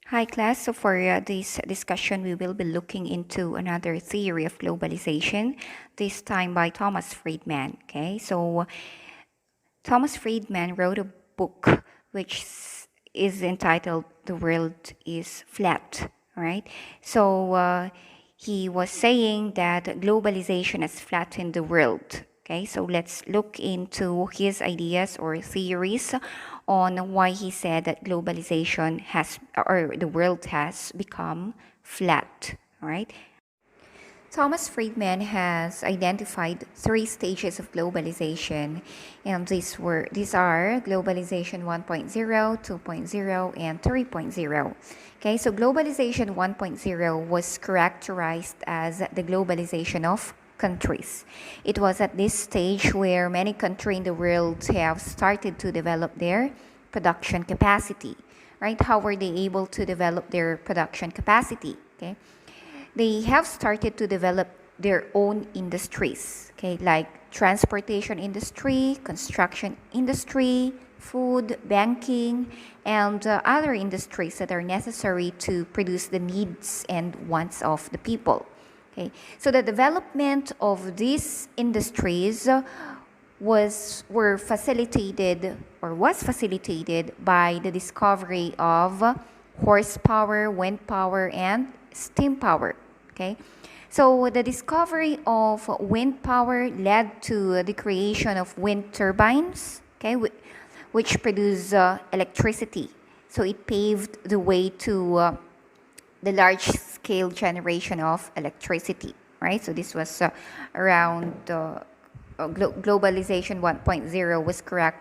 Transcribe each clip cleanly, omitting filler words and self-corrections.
Hi class, so for this discussion we will be looking into another theory of globalization, this time by Thomas Friedman. Okay, so Thomas Friedman wrote a book which is entitled The World is Flat, right? So he was saying that globalization has flattened the world. Okay, so let's look into his ideas or theories on why he said that globalization has, or the world has become flat, right? Thomas Friedman has identified three stages of globalization, and these are globalization 1.0, 2.0, and 3.0. Okay, so globalization 1.0 was characterized as the globalization of countries. It was at this stage where many countries in the world have started to develop their production capacity. Right? How were they able to develop their production capacity? Okay, they have started to develop their own industries, okay, like transportation industry, construction industry, food, banking, and other industries that are necessary to produce the needs and wants of the people. Okay, so the development of these industries was facilitated by the discovery of horsepower, wind power, and steam power. Okay, so the discovery of wind power led to the creation of wind turbines. Okay, which produce electricity. So it paved the way to the large-scale generation of electricity. Right. So this was around. Globalization 1.0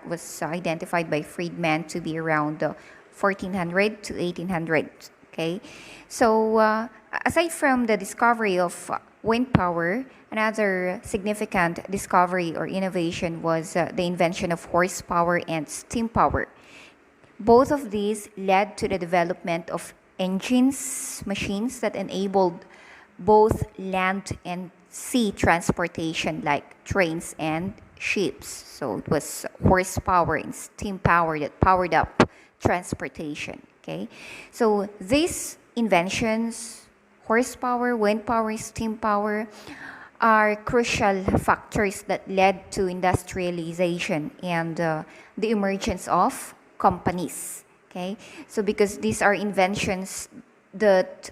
was identified by Friedman to be around 1400 to 1800. Okay, so aside from the discovery of wind power, another significant discovery or innovation was the invention of horsepower and steam power. Both of these led to the development of machines that enabled both land and sea transportation like trains and ships. So it was horsepower and steam power that powered up transportation. Okay, so these inventions, horsepower, wind power, steam power, are crucial factors that led to industrialization and the emergence of companies. Okay, so because these are inventions that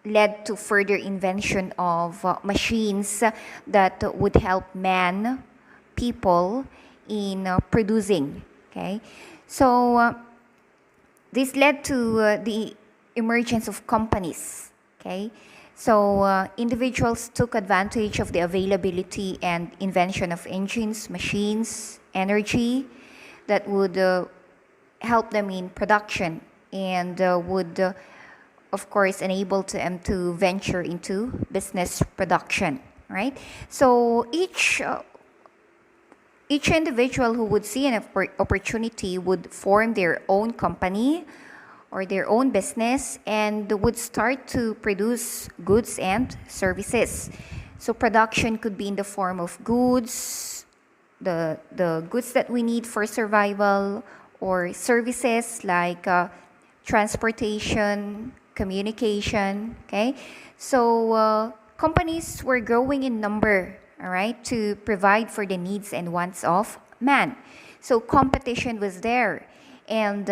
led to further invention of machines that would help people in producing. Okay, so this led to the emergence of companies. Okay, so individuals took advantage of the availability and invention of engines, machines, energy that would help them in production and would of course enable them to venture into business production, right? So each individual who would see an opportunity would form their own company or their own business and would start to produce goods and services. So production could be in the form of goods, the goods that we need for survival, or services like transportation, communication. Okay, so companies were growing in number, all right, to provide for the needs and wants of man. So competition was there, and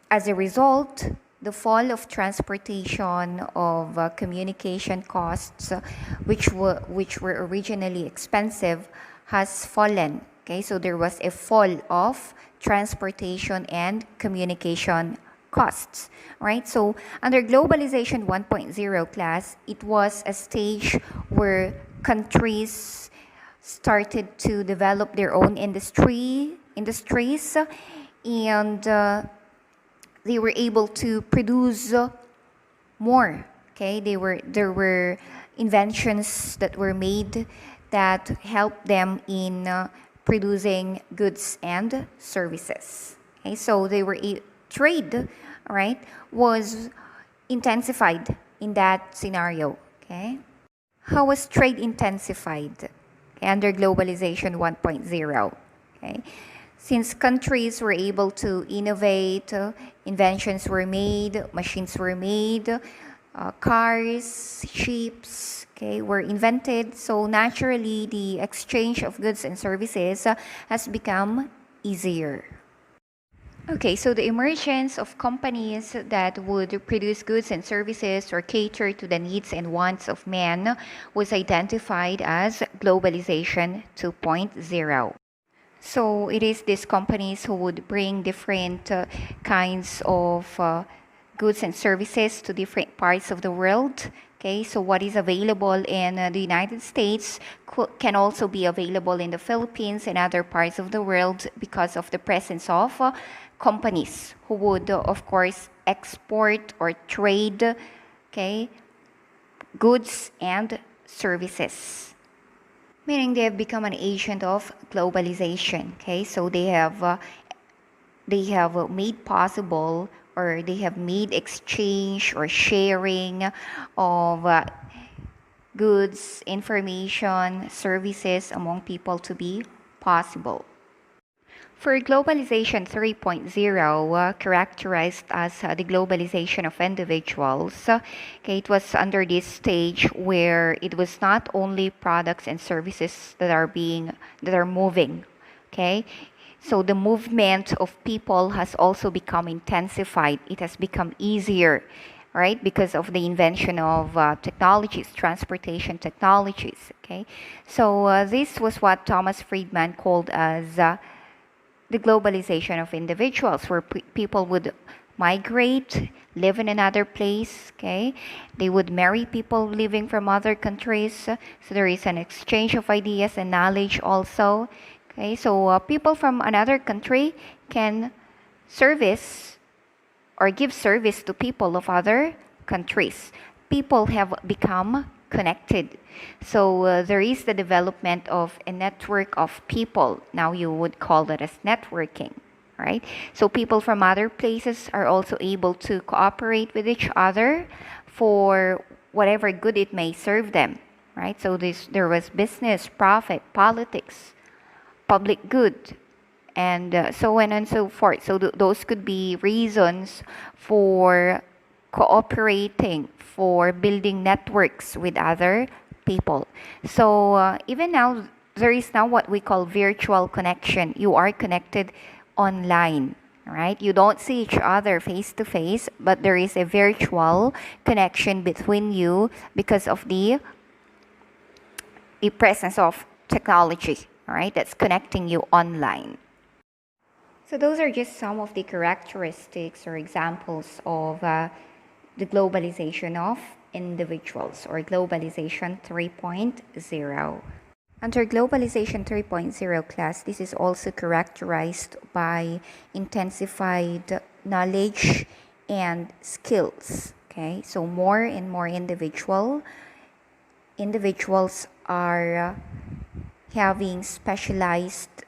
as a result, the fall of transportation, of communication costs, which were originally expensive, has fallen. Okay, so there was a fall of transportation and communication costs, right? So under globalization 1.0 class, it was a stage where countries started to develop their own industries, and they were able to produce more. Okay, there were inventions that were made that helped them in producing goods and services. Okay, so trade, right, was intensified in that scenario. Okay, how was trade intensified under globalization 1.0? Okay, Since countries were able to innovate, inventions were made, machines were made, cars, ships, okay, were invented. So naturally, the exchange of goods and services has become easier. Okay, so the emergence of companies that would produce goods and services or cater to the needs and wants of man was identified as Globalization 2.0. So it is these companies who would bring different kinds of goods and services to different parts of the world. Okay, so what is available in the United States can also be available in the Philippines and other parts of the world because of the presence of companies who would, of course, export or trade, okay, goods and services. Meaning they have become an agent of globalization. Okay, so they have made possible, or they have made exchange or sharing of goods, information, services among people to be possible. For Globalization 3.0, characterized as the globalization of individuals, okay, it was under this stage where it was not only products and services that are moving, okay. So the movement of people has also become intensified. It has become easier, right, because of the invention of technologies, transportation technologies. Okay, so this was what Thomas Friedman called as the globalization of individuals, where people would migrate, live in another place. Okay, they would marry people living from other countries. So there is an exchange of ideas and knowledge also. Okay, so people from another country can service or give service to people of other countries. People have become connected. So there is the development of a network of people. Now you would call that as networking, right? So people from other places are also able to cooperate with each other for whatever good it may serve them, right? So there was business, profit, politics, public good, and so on and so forth. So those could be reasons for cooperating, for building networks with other people. So even now, there is now what we call virtual connection. You are connected online, right? You don't see each other face to face, but there is a virtual connection between you because of the presence of technology, right? That's connecting you online. So those are just some of the characteristics or examples of the globalization of individuals, or globalization 3.0. Under globalization 3.0 class, this is also characterized by intensified knowledge and skills. Okay, so more and more individuals are having specialized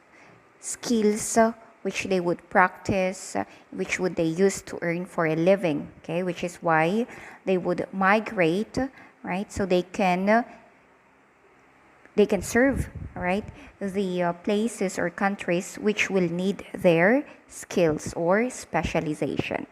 skills which they would practice, which would they use to earn for a living. Okay, which is why they would migrate, right? So they can serve, right, the places or countries which will need their skills or specialization.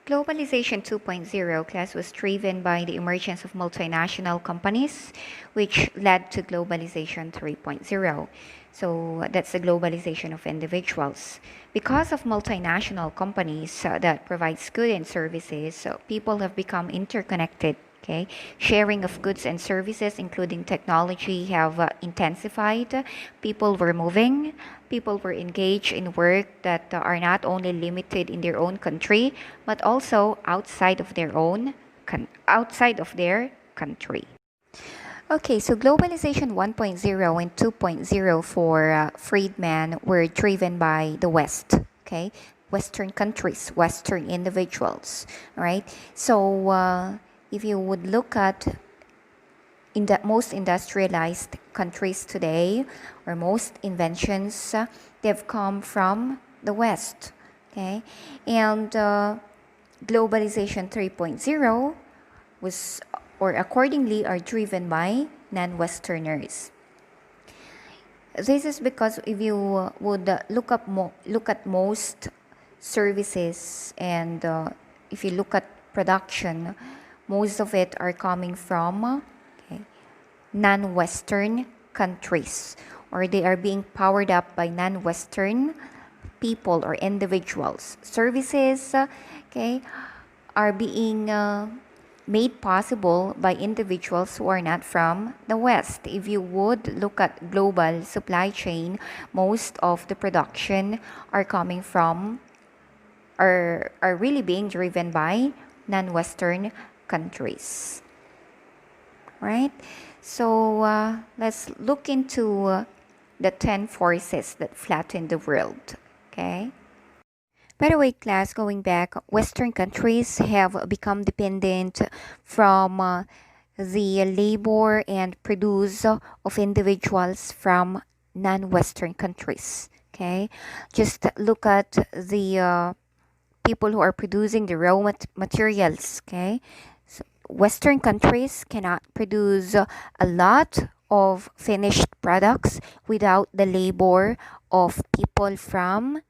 Globalization 2.0 class was driven by the emergence of multinational companies, which led to globalization 3.0. So that's the globalization of individuals. Because of multinational companies that provides goods and services, people have become interconnected. Okay, sharing of goods and services, including technology, have intensified. People were moving. People were engaged in work that are not only limited in their own country, but also outside of their country. Okay, so globalization 1.0 and 2.0 for Friedman were driven by the West. Okay, Western countries, Western individuals, right? So if you would look at in the most industrialized countries today, or most inventions, they've come from the West. Okay, and globalization 3.0 was, or accordingly, are driven by non-Westerners. This is because if you would look at most services and if you look at production, most of it are coming from okay, non-Western countries, or they are being powered up by non-Western people or individuals. Services, okay, are being made possible by individuals who are not from the West. If you would look at global supply chain, most of the production are coming from are really being driven by non-Western countries, right? So let's look into the 10 forces that flatten the world, okay? By the way, class, going back, Western countries have become dependent from the labor and produce of individuals from non-Western countries. Okay, just look at the people who are producing the raw materials. Okay, so Western countries cannot produce a lot of finished products without the labor of people from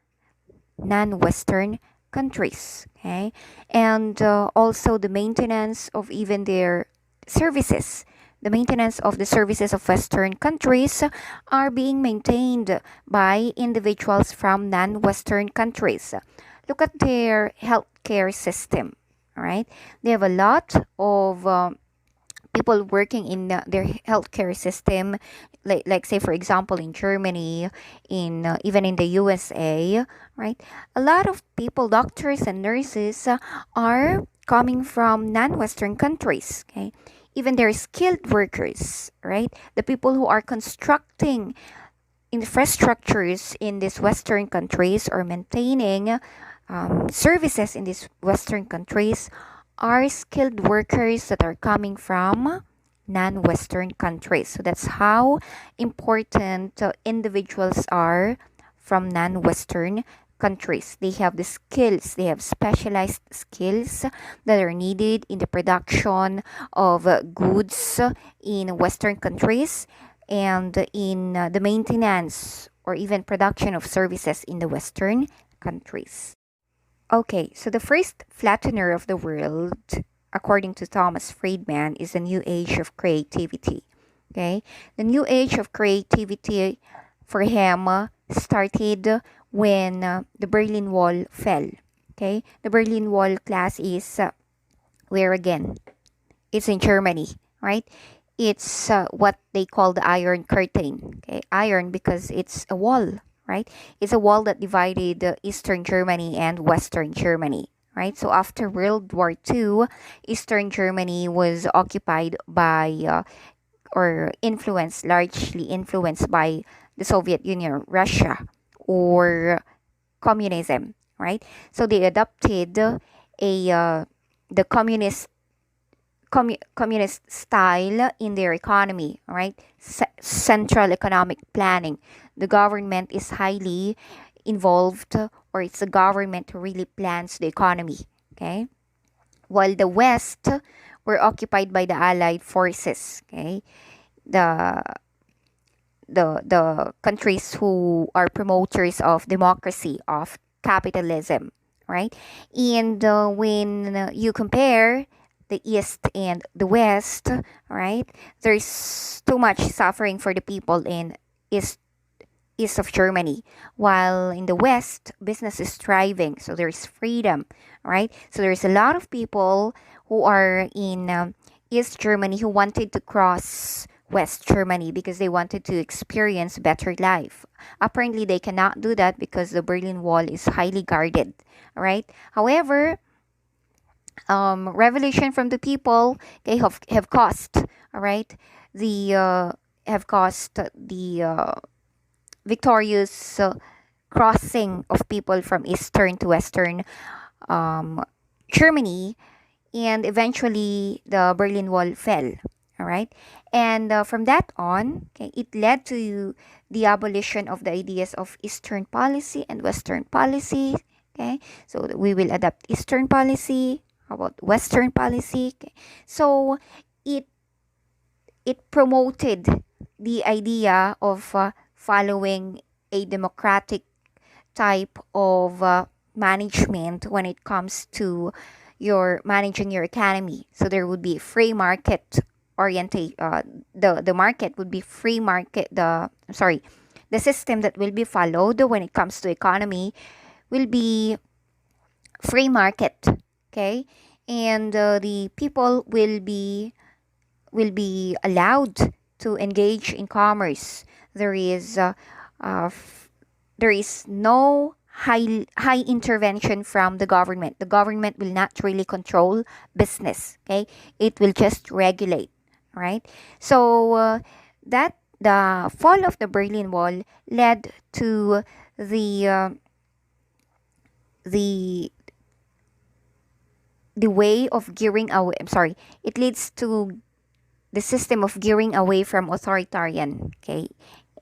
non-Western countries. Okay, and also the maintenance of even their services. The maintenance of the services of Western countries are being maintained by individuals from non-Western countries. Look at their healthcare system. All right, they have a lot of people working in their healthcare system, like say for example in Germany, in even in the USA, right? A lot of people, doctors and nurses, are coming from non-Western countries. Okay, even their skilled workers, right? The people who are constructing infrastructures in these Western countries or maintaining services in these Western countries are skilled workers that are coming from non-Western countries. So that's how important individuals are from non-Western countries. They have the skills, they have specialized skills that are needed in the production of goods in Western countries and in the maintenance or even production of services in the Western countries. Okay, so the first flattener of the world, according to Thomas Friedman, is the new age of creativity. Okay, the new age of creativity for him started when the Berlin Wall fell. Okay, the Berlin Wall, class, is where again? It's in Germany, right? It's what they call the Iron Curtain. Okay, iron because it's a wall, right? It's a wall that divided Eastern Germany and Western Germany, right? So after World War II, Eastern Germany was occupied by or influenced, largely influenced by the Soviet Union, Russia, or communism, right? So they adopted the communist style in their economy, right? Central economic planning. The government is highly involved, or it's the government who really plans the economy, okay? While the West were occupied by the Allied forces, okay? The the countries who are promoters of democracy, of capitalism, right? And when you compare the East and the West, right, there's too much suffering for the people in east of Germany, while in the West, business is thriving, so there's freedom, right? So there's a lot of people who are in East Germany who wanted to cross West Germany because they wanted to experience better life. Apparently, they cannot do that because the Berlin Wall is highly guarded, right? However, revolution from the people, okay, have cost, all right, the have cost the victorious crossing of people from Eastern to Western um, Germany, and eventually the Berlin Wall fell. All right, and from that on, okay, it led to the abolition of the ideas of Eastern policy and Western policy. Okay, so we will adopt Eastern policy. How about Western policy? Okay. So it it promoted the idea of following a democratic type of management when it comes to your managing your economy. So there would be free market orientate. The market would be free market. The system that will be followed when it comes to economy will be free market. Okay, and the people will be allowed to engage in commerce. There is uh, f- there is no high intervention from the government. The government will not really control business. Okay, it will just regulate. Right. So that the fall of the Berlin Wall led to the uh, the the way of gearing away. I'm sorry. It leads to the system of gearing away from authoritarian. Okay,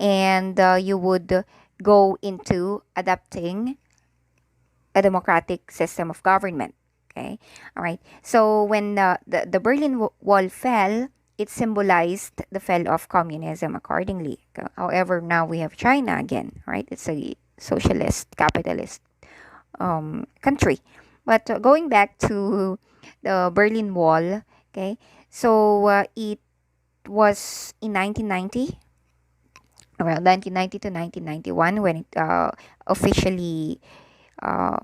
and you would go into adapting a democratic system of government. Okay, all right. So when the Berlin Wall fell, it symbolized the fall of communism accordingly. However, now we have China again, right? It's a socialist, capitalist country. But going back to the Berlin Wall, okay, so it was in 1990, around 1990 to 1991, when it officially uh,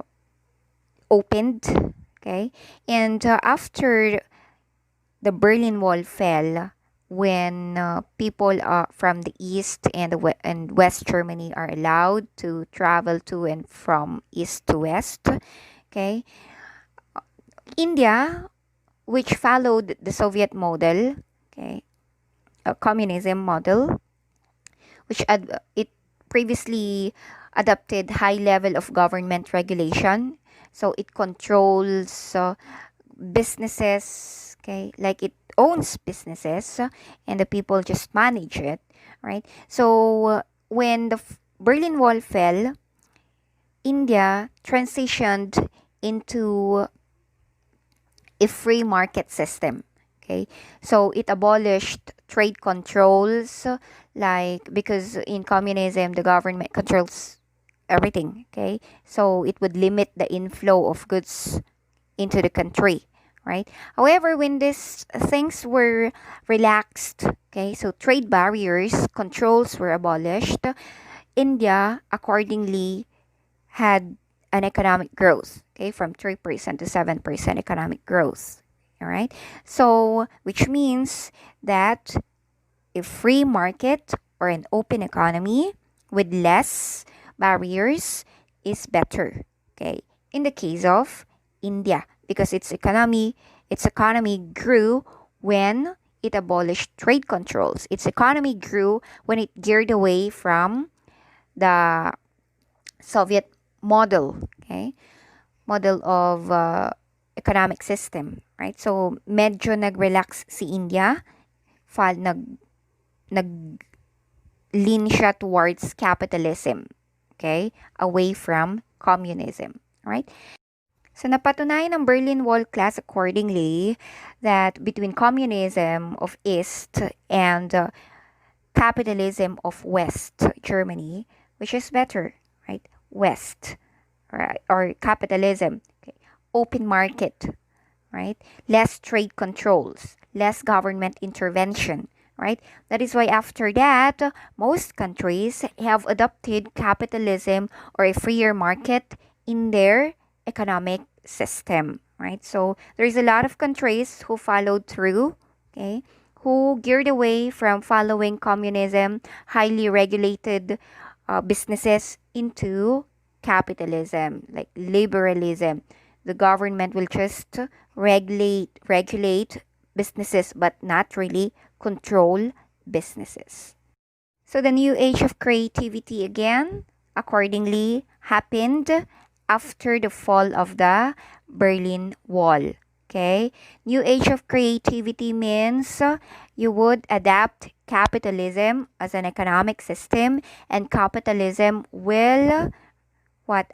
opened. Okay, and after the Berlin Wall fell, when people from the East and and West Germany are allowed to travel to and from East to West. Okay, India, which followed the Soviet model, okay, a communism model, which it previously adopted high level of government regulation. So it controls businesses, okay, like it owns businesses, and the people just manage it, right? So when the Berlin Wall fell, India transitioned into a free market system. Okay, so it abolished trade controls, like because in communism the government controls everything. Okay, so it would limit the inflow of goods into the country, right? However, when these things were relaxed, okay, so trade barriers, controls were abolished, India accordingly had an economic growth, okay, from 3% to 7% economic growth. All right. So, which means that a free market or an open economy with less barriers is better. Okay. In the case of India, because its economy grew when it abolished trade controls. Its economy grew when it geared away from the Soviet model, okay, model of economic system, right? So medyo nag-relax si India, nag lean siya towards capitalism, okay, away from communism, right? So napatunayan ng Berlin Wall class accordingly that between communism of East and capitalism of West Germany, which is better, right? West, right? Or capitalism, okay. Open market, right? Less trade controls, less government intervention, right? That is why after that, most countries have adopted capitalism or a freer market in their economic system, right? So there's a lot of countries who followed through, okay, who geared away from following communism, highly regulated businesses into capitalism, like liberalism. The government will just regulate businesses but not really control businesses. So the new age of creativity again accordingly happened after the fall of the Berlin Wall. Okay? New age of creativity means you would adapt capitalism as an economic system, and capitalism will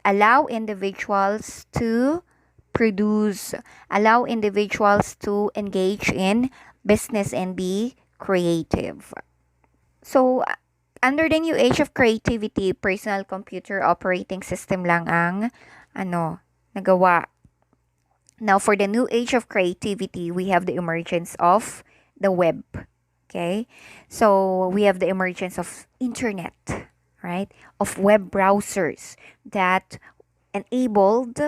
allow individuals to produce, allow individuals to engage in business and be creative. So Under the new age of creativity, personal computer operating system lang ang nagawa. Now, for the new age of creativity, we have the emergence of the web. Okay? So, we have the emergence of internet, right? Of web browsers that enabled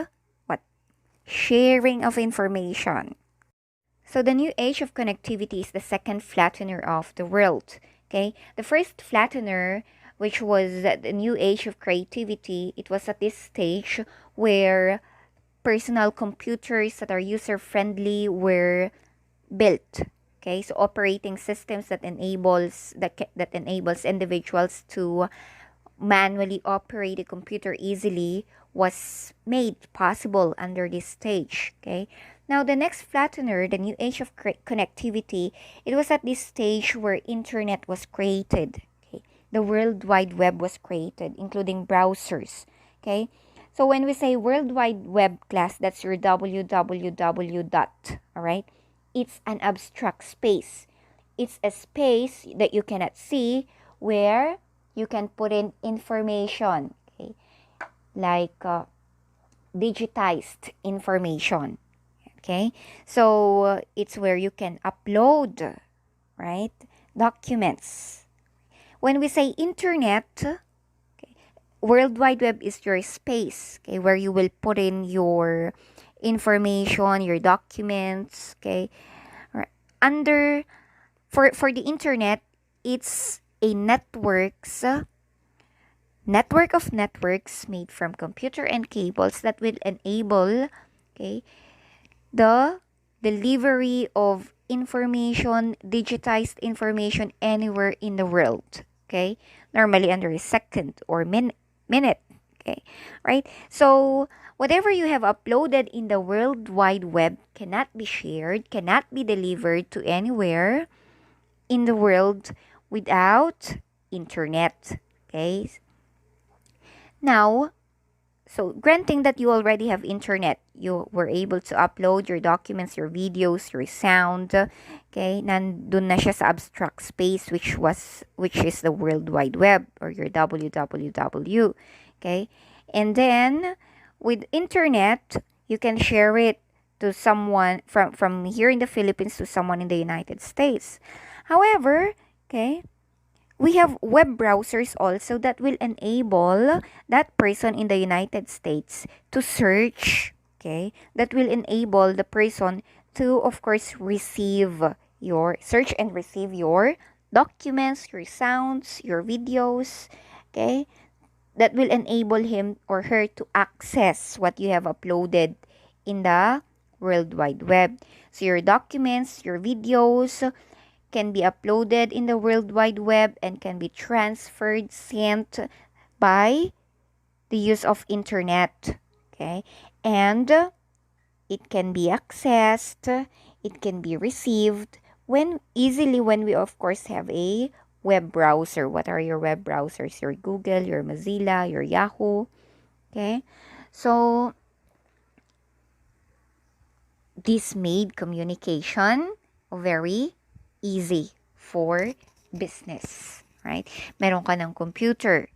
what? Sharing of information. So, the new age of connectivity is the second flattener of the world. Okay? The first flattener, which was the new age of creativity, it was at this stage where personal computers that are user friendly were built. Okay, so operating systems that enables individuals to manually operate a computer easily was made possible under this stage. Okay, now the next flattener, the new age of connectivity, it was at this stage where internet was created. Okay, the World Wide Web was created, including browsers. Okay, so when we say World Wide Web class, that's your www dot, all right? It's an abstract space. It's a space that you cannot see where you can put in information, okay? Like digitized information, okay? So it's where you can upload, right? Documents. When we say internet, World Wide Web is your space, okay, where you will put in your information, your documents, okay. Under for the internet, it's a network of networks made from computer and cables that will enable, okay, the delivery of information, digitized information anywhere in the world, okay, normally under a second or minute, okay, right? So whatever you have uploaded in the World Wide Web cannot be shared, cannot be delivered to anywhere in the world without internet, okay? Now, so granting that you already have internet, you were able to upload your documents, your videos, your sound, okay? Nandun na siya sa abstract space which is the World Wide Web or your www, okay? And then with internet, you can share it to someone from here in the Philippines to someone in the United States. However, okay, we have web browsers also that will enable that person in the United States to search, okay? That will enable the person to, of course, search and receive your documents, your sounds, your videos, okay? That will enable him or her to access what you have uploaded in the World Wide Web. So your documents, your videos, can be uploaded in the World Wide Web and can be transferred, sent by the use of internet, okay? And it can be accessed, it can be received when we of course have a web browser. What are your web browsers? Your Google, your Mozilla, your Yahoo, okay? So this made communication very easy for business, right? Meron ka ng computer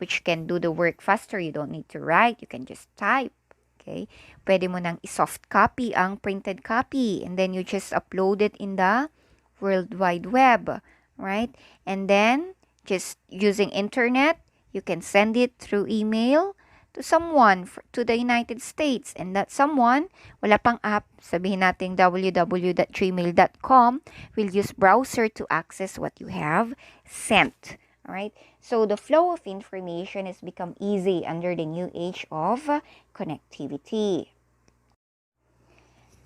which can do the work faster. You don't need to write. You can just type, okay? Pwede mo nang i-soft copy ang printed copy and then you just upload it in the World Wide Web, right? And then just using internet, you can send it through email to someone to the United States, and that someone, wala pang app, sabihin natin www.gmail.com, will use browser to access what you have sent. Alright? So the flow of information has become easy under the new age of connectivity.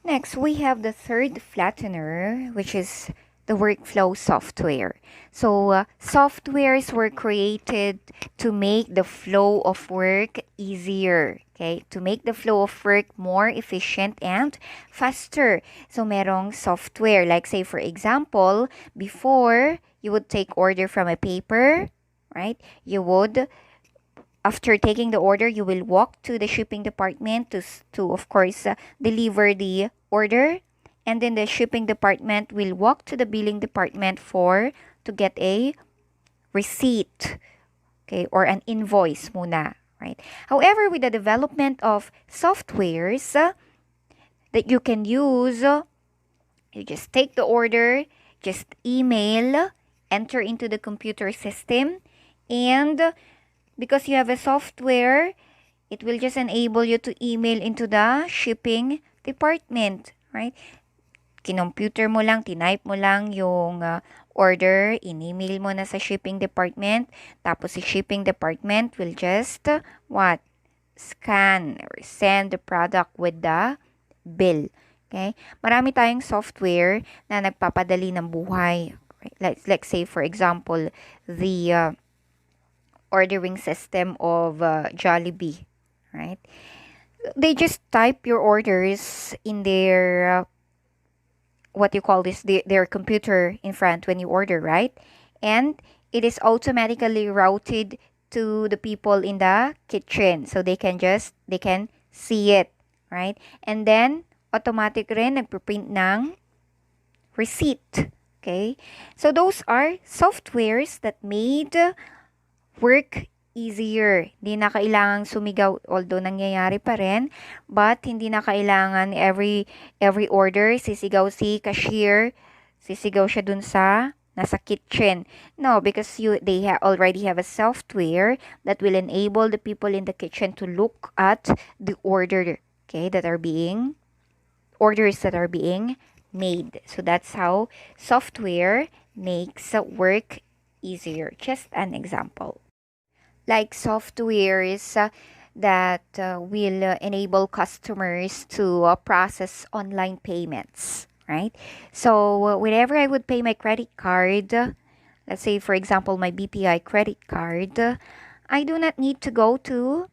Next, we have the third flattener, which is the workflow software. So, softwares were created to make the flow of work easier, okay? To make the flow of work more efficient and faster. So, merong software. Like say, for example, before, you would take order from a paper, right? After taking the order, you will walk to the shipping department to of course, deliver the order. And then the shipping department will walk to the billing department to get a receipt, okay, or an invoice muna, right? However, with the development of softwares that you can use, you just take the order, just email, enter into the computer system, and because you have a software, it will just enable you to email into the shipping department, right? Kinomputer mo lang, tinype mo lang yung order, in-email mo na sa shipping department, tapos si shipping department will just, what? Scan or send the product with the bill. Okay? Marami tayong software na nagpapadali ng buhay. Right? Let's say, for example, the ordering system of Jollibee, right? They just type your orders in their what you call this, their computer in front when you order, right? And it is automatically routed to the people in the kitchen, so they can see it, right? And then automatic rin nagprint ng receipt. Okay, so those are softwares that made work easier. Hindi na kailangang sumigaw, although nangyayari pa rin, but hindi na kailangan every order sisigaw si cashier, sisigaw siya dun sa nasa kitchen. No, because they already have a software that will enable the people in the kitchen to look at the order, okay, orders that are being made. So that's how software makes work easier. Just an example. Like softwares that will enable customers to process online payments, right? So whenever I would pay my credit card, let's say for example my BPI credit card, I do not need to go to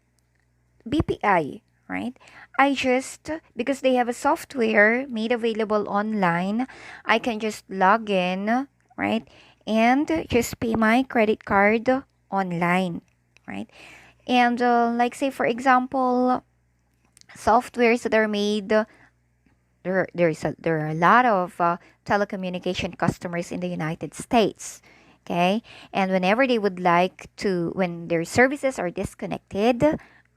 BPI, right? I just, because they have a software made available online, I can just log in, right? And just pay my credit card online, right? And like say for example, softwares that are made, there are a lot of telecommunication customers in the United States, okay? And whenever they would like to, when their services are disconnected,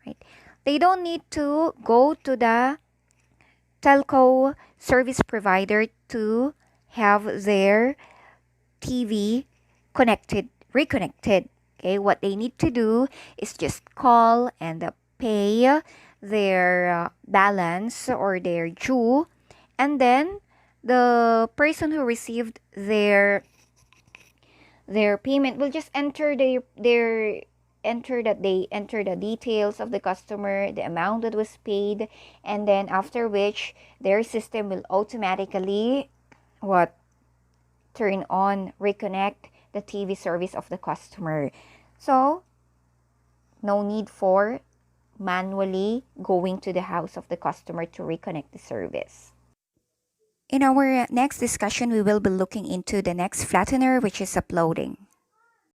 right, they don't need to go to the telco service provider to have their TV reconnected. Okay, what they need to do is just call and pay their balance or their due, and then the person who received their payment will just enter enter the details of the customer, the amount that was paid, and then after which their system will automatically turn on, reconnect the TV service of the customer. So no need for manually going to the house of the customer to reconnect the service. In our next discussion, we will be looking into the next flattener, which is uploading.